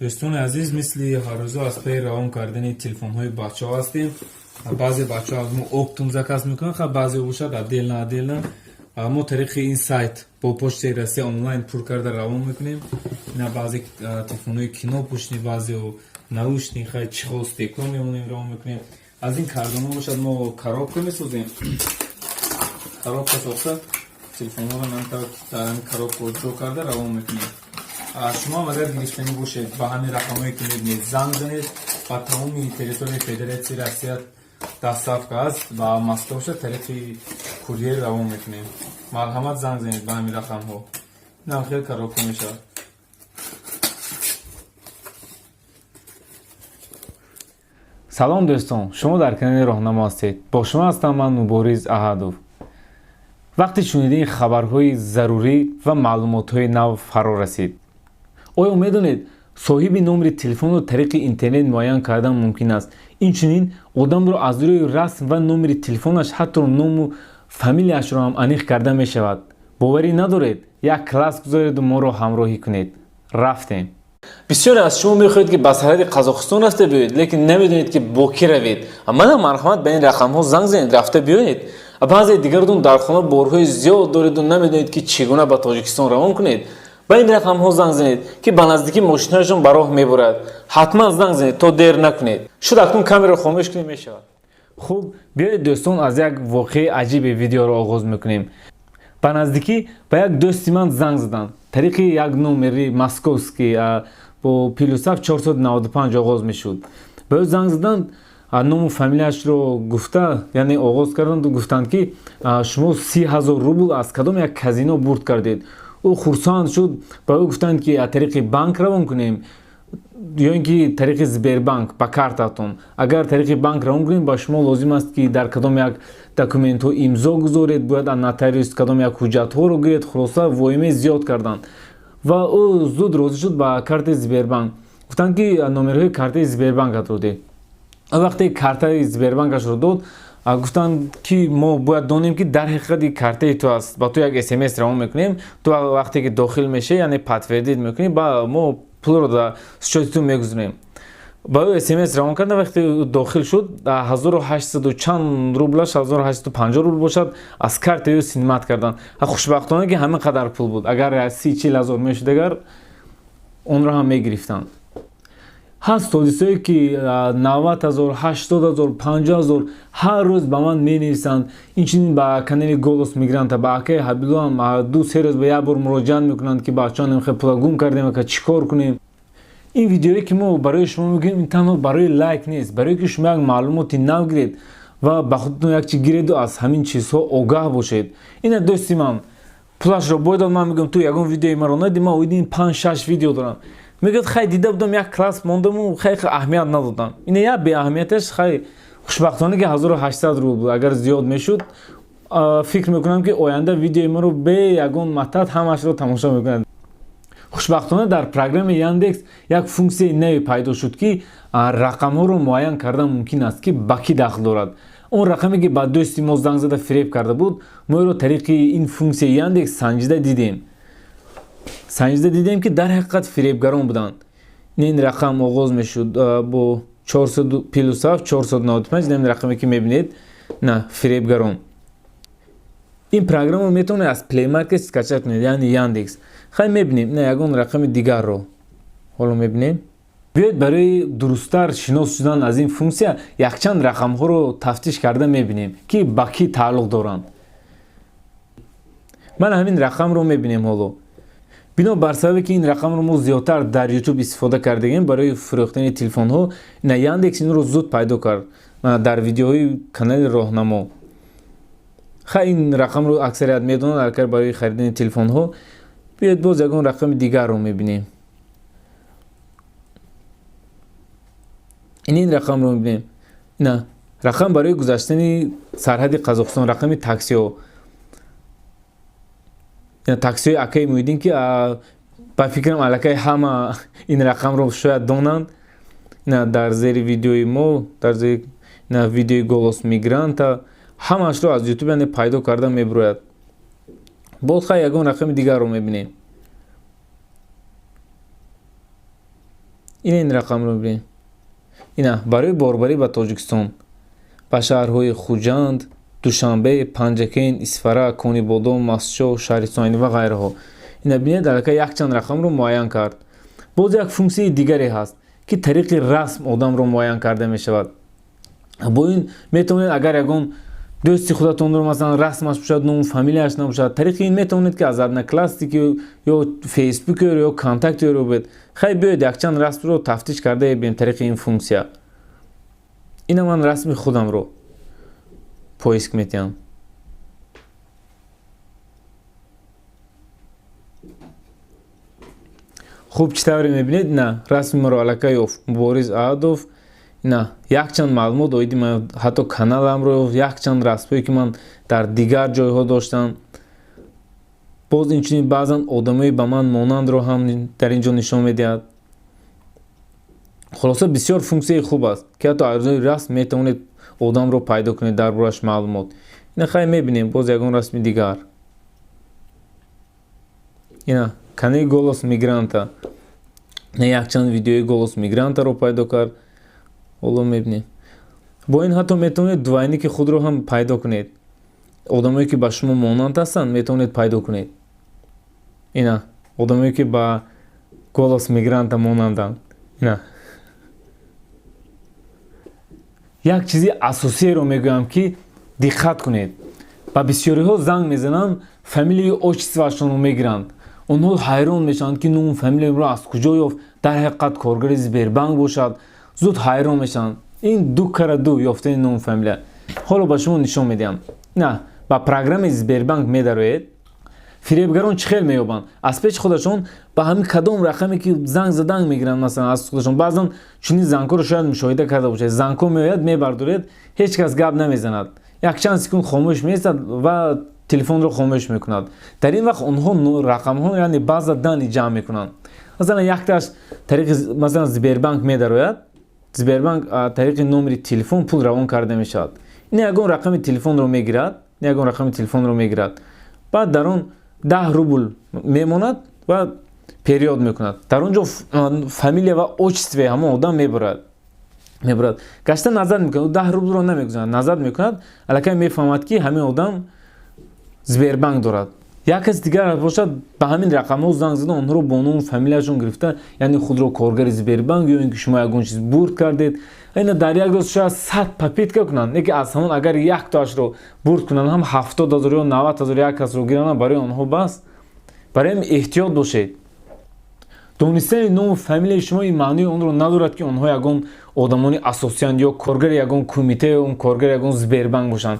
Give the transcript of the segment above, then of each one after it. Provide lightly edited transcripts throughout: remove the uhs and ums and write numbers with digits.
دوستان عزیز، مثل هر روز از پی روان کردن تلفن های بچه ها هستیم. بعضی بچه ها از ما اکتون زکست میکنن، خب بعضی باشد عدل نه. ما طریق این سایت با پشت رسی آنلاین پر کرده روان میکنیم. اینا بعضی تلفن های کنو پشتی، بعضی نوشنی خیلی چخو استیکون میمونیم روان میکنیم. از این کردن ها باشد ما کارابکه میسازیم. کارابکه ساخته تلفن ها رو منطقه در این کارابکه جو کرده روان میکنیم. شما اگر گرفتنی باشید با همین رقمایی که میبینید زنگ زنید و تمامی تریتوری فدراسی روسیه دستافک است و مسکو شد طریق کوریر روان میکنیم. مرحمت زنگ زنید با همین رقم ها. این خیلی کارابکه میشه. سلام دوستان، شما در کانال راهنما هستید. با شما هستم من مبارز احدов. وقتی شنیدین خبرهای ضروری و معلومات‌های نو فرا رسید، آیا میدونید صاحب نمره تلفن رو طریق اینترنت معاین کردن ممکن است؟ اینچنین آدم رو از روی رسم و نمره تلفنش حتی نام و فامیلیش رو هم انیق کرده می شود. باوری ندارید؟ یک کلاس گذارید و ما رو همراهی کنید. رفتیم. بسیاری از شما میخواهید که به سرحد قزاقستان رفته بیایید، لیکن نمیدونید که با کی روید. اما مرحمت به این رقم ها زنگ زنید رفته بیایید. بعضی دیگرتون در خانه بارهای زیاد دارید و نمیدونید که چگونه به تاجیکستان روان کنید. با این رقم ها زنگ زنید که به نزدیکی ماشینشون به راه میبرد. حتما زنگ زنید تا دیر نکنید. شد اکنون کامera رو خاموش کنید میشود. خوب، بیایید دوستان از یک واقعه عجیب ویدیو رو آغاز میکنیم. به نزدیکی به یک دوستی من زنگ زدن. طریق یک نمره مسکوسکی با پلوساف 495 آغاز میشد. به او زنگ زدن، نام و فامیلیش رو گفته، یعنی آغاز کردند و گفتند که شما 30,000 روبل از کدام یک کازینو برد کردید. او خرسند شد. به او گفتند که از طریق بانک روان کنیم یا اینکه طریق سبربانک با کارتاتون. اگر طریق بانک روان کنیم با شما لازم است که در کدام یک دکومنت ها امضا گذارید، باید از نوتاریوس کدام یک حجت ها رو گیرید. خلاصه وایمه زیاد کردند و او زود راضی شد با کارت سبربانک. گفتند که نمره کارت سبربانک رو ده. وقتی کارت سبربانکش رو داد، گفتند که ما باید دانیم که در حقیقت کارت تو است. با تو یک اس ام اس روان میکنیم، تو وقتی که داخل میشه یعنی پتوردید میکنیم، با ما پول رو در سوچتون میگذاریم. با او اس ام اس روان کردن. وقتی داخل شد 1800 و چند روبلش 1850 روبل باشد از کارت او سینمات کردن. خوشبختانه که همه قدر پول بود. اگر 30-40 هزار میشد دیگر اون رو هم میگرفتند. هست حادثه‌ای که 90,000 80,000 50,000 هر روز به من می‌نویسند. اینچنین با کانال گولوس میگرانت با اکی حبیلو هم 2-3 روز به یک بار مراجعه میکنند که بچه‌ها نمیخواد پول گم کردیم که چیکار کنیم. این ویدیویی که ما برای شما میگیم این تنها برای لایک نیست، برای که شما یک معلوماتی نو گیرید و به خودتون یک چیز گیرید و از همین چیزها آگاه باشید. این دوستی من پولش رو باید من میگم تو یگان ویدیوی ما رو ندید، ما ویدیو 5-6 ویدیو دارم. میگه خیلی دیده بودم یک کلاس موندم و خیلی اهمیت ندادم. این یا به اهمیتش خیلی خوشبختانه که 1800 روبل بود. اگر زیاد میشد فکر میکنم که آینده ویدیو ما رو به یگان مدت همش رو تماشا میکنند. خوشبختانه در پروگرام یاندکس یک فونکسی نوی پیدا شد که رقم ها رو معاین کردن ممکن است که با کی داخل دارد. اون رقمی که با دوستی ما زنگ زده فریب کرده بود، ما رو طریق این فونکسی یاندکس سنجیده دیدیم که در حقیقت فریبگران بودند. این رقم آغاز میشد با 400 پلوساف 495. این رقمی که میبینید نه فریبگران. این پروگرام رو میتونید از پلی مارکت اسکچ کنید، یعنی یاندکس. خیلی میبینیم نه یگان رقم دیگر رو حالا میبینیم. بیاید برای درستتر شناس شدن از این فونکسیا یک چند رقم ها رو تفتیش کرده میبینیم که با کی تعلق دارند. من همین رقم رو میبینیم. حالا بنا بر سببی که این رقم رو ما زیادتر در یوتیوب استفاده کردیم برای فروختن تلفن ها، نه یاندکس این رو زود پیدا کرد در ویدیوهای کانال راهنما. خیلی این رقم رو اکثریت میدونن اگر برای خریدن تلفن ها. بیاید باز یگان رقم دیگر رو میبینیم. این رقم رو میبینیم. نه رقم برای گذشتن سرحد قزاقستان، رقم تاکسی ها. تاکسی اکی میدین که با فکرم علاقه همه این رقم رو شاید دانند. نه در زیر ویدیوی ما، در زیر ویدیوی گولوس میگرانت همش رو از یوتیوب پیدا کرده میبروید. باز خیلی یگان رقم دیگر رو میبینیم. این رقم رو ببینید. اینا برای باربری به تاجیکستان به شهرهای خوجند، دوشنبه، پنجکین، اسفرا، کنی بودو، مسجد، شهرستان و غیره ها. اینا ببینید الکی یک چند رقم رو معین کرد. باز یک فونکسی دیگری هست که طریق رسم آدم رو معین کرده می شود. با این میتونید اگر یگان دوستی خودتون رو مثلا رسمش باشد، نام فامیلیش نباشد، طریق این میتونید که از ادنا کلاستیک یا فیسبوک یا کانتاکت رو بید. خیلی بیاید یک چند رسم رو تفتیش کرده ببینیم طریق این فونکسیا. اینا من رسم خودم رو پویسک میتونم. خوب چطوری میبینید؟ نه رسم مرالکایوف مبارز عادوف. نه یک چند معلومات دادیم. من حتی کانالم رو یک چند رسمی که من در دیگر جایها داشتم. باز اینچنین بعضا آدمایی به من مانند رو هم در اینجا نشون میدهد. خلاصه بسیار فونکسی خوب است که حتی عرضه رسم میتونید آدم رو پیدا کنید در برش معلومات. اینا خیلی میبینیم. باز یگان رسم دیگر. اینا کانال گولوس میگرانتا. نه یک چند ویدیوی گولوس میگرانتا رو پیدا کرد. حالا میبینید. با این حتی میتونید دوینیک خود رو هم پیدا کنید. آدمایی که با شما مانند هستند میتونید پیدا کنید. اینا آدمایی که با گولوس میگرانتا مانندند. اینا یک چیزی اساسی رو میگم که دقت کنید. با بسیاری ها زنگ میزنن فامیلی اوچسواشون رو میگیرند. اونها حیران میشن که نون فامیلی رو از کجا یافت. در حقیقت کارگر سبربانک باشد. زود حیران میشن. این دو کار دو یافته نون فامیلی. حالا با شما نشون میدم. نه با پروگرام سبربانک میدارید. فریبگران چخیل مییابند. از پیش خودشون با همین کدام رقمی که زنگ زدن میگیرن مثلا از خودشون. بعضا چنین زنگ‌ها رو شاید مشاهده کرده باشید. زنگ‌ها میآید میبردارید. هیچ کس گپ نمیزند. یک چند سکند خاموش میایستد و تلفن رو خاموش میکند. در این وقت اونها رقم‌ها یعنی بعض دانی جمع میکنند. مثلا یک تاش طریق مثلا سبربانک میدارد. سبربانک طریق نمره تلفن پول روان کرده میشد. این یگان رقم تلفن رو میگیرد. بعد در اون 10 روبل میماند و پریود میکند. در اونجا فامیلی و اوچستوی همه آدم میبرد. گشته نظر میکند. 10 روبل رو نمیگذارد. نظر میکند. الکی میفهمد که همین آدم سبربانک دارد. یک کس دیگر باشد به همین رقم ها زنگ زده اونها رو با نام فامیلیشون گرفته. یعنی خود رو کارگر سبربانک یا اینکه شما یگان چیز برد کردید. اینا در یک روز شاید 100 پاپیت کنند. نه که از همون اگر یک تاش رو برد کنند هم 70,000 یا 90,000 یک کس رو گیرن برای آنها بس. برای این احتیاط باشید. دونستن نام فامیلی شما این معنی اون رو ندارد که آنها یگان آدمانی اساسیان یا کارگر یگان کمیته اون کارگر یگان سبربانک باشند.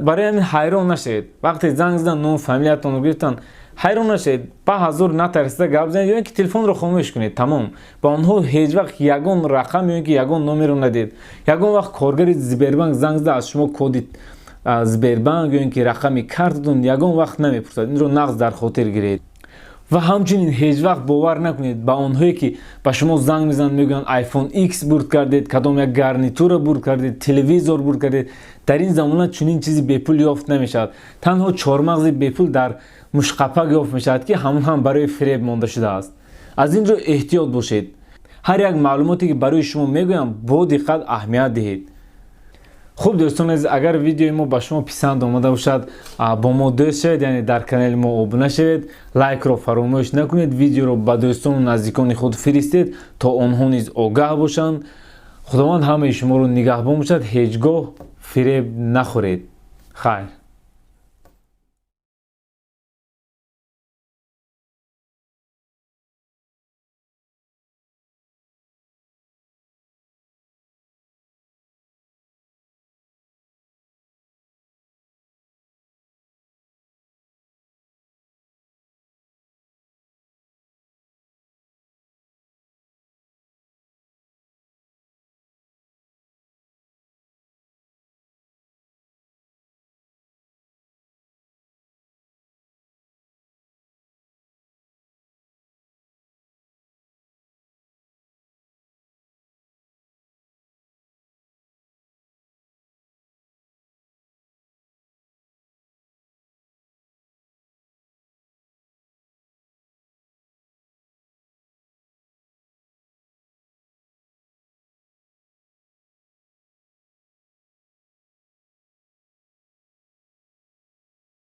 برای همین حیران نشید. وقتی زنگ زدن نام فامیلیتون رو گرفتن حیران نشید. با حضور نترسیده گپ زنید یا اینکه تلفن رو خاموش کنید. تمام. با آنها هیچ وقت یگان رقم یا اینکه یگان نامه رو ندید. یگان وقت کارگر سبربانک زنگ زده از شما کد سبربانک یا اینکه رقمی کارتتون یگان وقت نمیپرسد. این رو نقض در خاطر گیرید. و همچنین هیچ وقت باور نکنید با اونهایی که با شما زنگ میزنن میگن آیفون ایکس برد کردید، کدام یک گارنیتور برد کردید، تلویزور برد کردید. در این زمانه چنین چیزی به پول یافت نمیشد. تنها چهارمغز به پول در مشقپک یافت میشد که همون هم برای فریب مانده شده است. از این رو احتیاط باشید. هر یک معلوماتی که برای شما میگویم با دقت اهمیت دهید. خوب دوستان عزیز، اگر ویدیوی ما با شما پسند آمده باشد با ما دوست شوید، یعنی در کانال ما ابونه شوید، لایک رو فراموش نکنید، ویدیو رو با دوستان و نزدیکان خود فرستید تا آنها نیز آگاه باشند. خداوند همه شما رو نگهبان باشد، هیچگاه فریب نخورید. خیر.